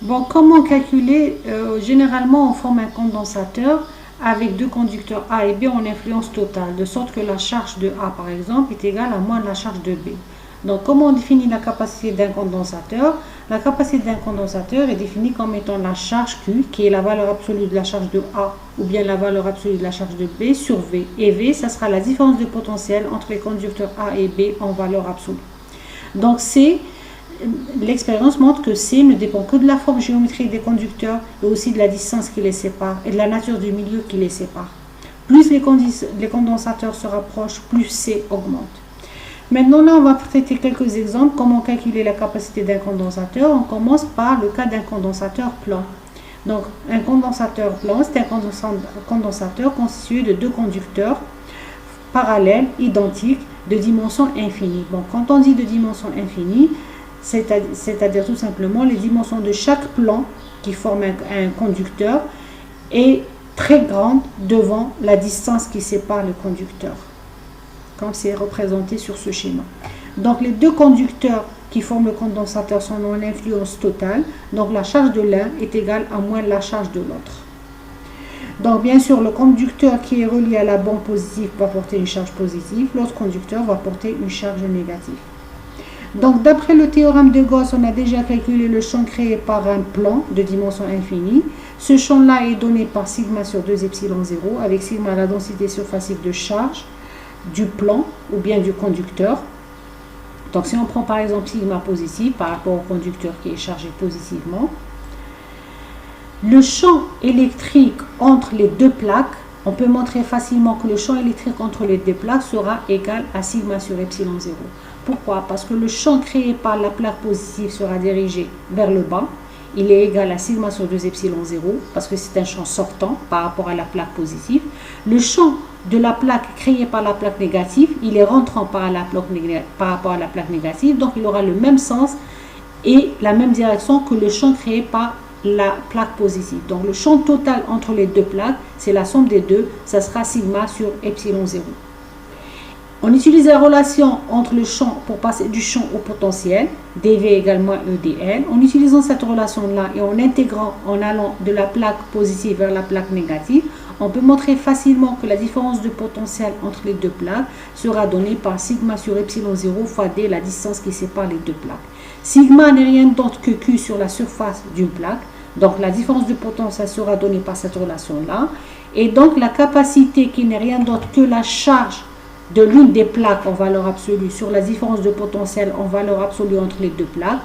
Bon, comment calculer? Généralement, on forme un condensateur avec deux conducteurs A et B en influence totale, de sorte que la charge de A, par exemple, est égale à moins la charge de B. Donc, comment on définit la capacité d'un condensateur? La capacité d'un condensateur est définie comme étant la charge Q, qui est la valeur absolue de la charge de A, ou bien la valeur absolue de la charge de B sur V. Et V, ça sera la différence de potentiel entre les conducteurs A et B en valeur absolue. Donc, l'expérience montre que C ne dépend que de la forme géométrique des conducteurs et aussi de la distance qui les sépare et de la nature du milieu qui les sépare. Plus les condensateurs se rapprochent, plus C augmente. Maintenant, là, on va traiter quelques exemples. Comment calculer la capacité d'un condensateur? On commence par le cas d'un condensateur plan. Donc, un condensateur plan, c'est un condensateur constitué de deux conducteurs parallèles, identiques, de dimension infinie. Bon, quand on dit de dimension infinie, c'est-à-dire tout simplement les dimensions de chaque plan qui forme un conducteur est très grande devant la distance qui sépare le conducteur, comme c'est représenté sur ce schéma. Donc les deux conducteurs qui forment le condensateur sont en influence totale, donc la charge de l'un est égale à moins la charge de l'autre. Donc bien sûr, le conducteur qui est relié à la bande positive va porter une charge positive, l'autre conducteur va porter une charge négative. Donc d'après le théorème de Gauss, on a déjà calculé le champ créé par un plan de dimension infinie. Ce champ-là est donné par sigma sur 2 epsilon 0, avec sigma la densité surfacique de charge du plan ou bien du conducteur. Donc si on prend par exemple sigma positif par rapport au conducteur qui est chargé positivement, le champ électrique entre les deux plaques, on peut montrer facilement que le champ électrique entre les deux plaques sera égal à sigma sur epsilon 0. Pourquoi? Parce que le champ créé par la plaque positive sera dirigé vers le bas. Il est égal à sigma sur 2 epsilon 0 parce que c'est un champ sortant par rapport à la plaque positive. Le champ de la plaque créé par la plaque négative, il est rentrant par rapport à la plaque négative. Donc il aura le même sens et la même direction que le champ créé par la plaque positive. Donc le champ total entre les deux plaques, c'est la somme des deux, ça sera sigma sur epsilon 0. On utilise la relation entre le champ pour passer du champ au potentiel, dV égale moins E dL. En utilisant cette relation-là et en intégrant, en allant de la plaque positive vers la plaque négative, on peut montrer facilement que la différence de potentiel entre les deux plaques sera donnée par sigma sur epsilon 0 fois d, la distance qui sépare les deux plaques. Sigma n'est rien d'autre que Q sur la surface d'une plaque. Donc la différence de potentiel sera donnée par cette relation-là. Et donc la capacité qui n'est rien d'autre que la charge de l'une des plaques en valeur absolue sur la différence de potentiel en valeur absolue entre les deux plaques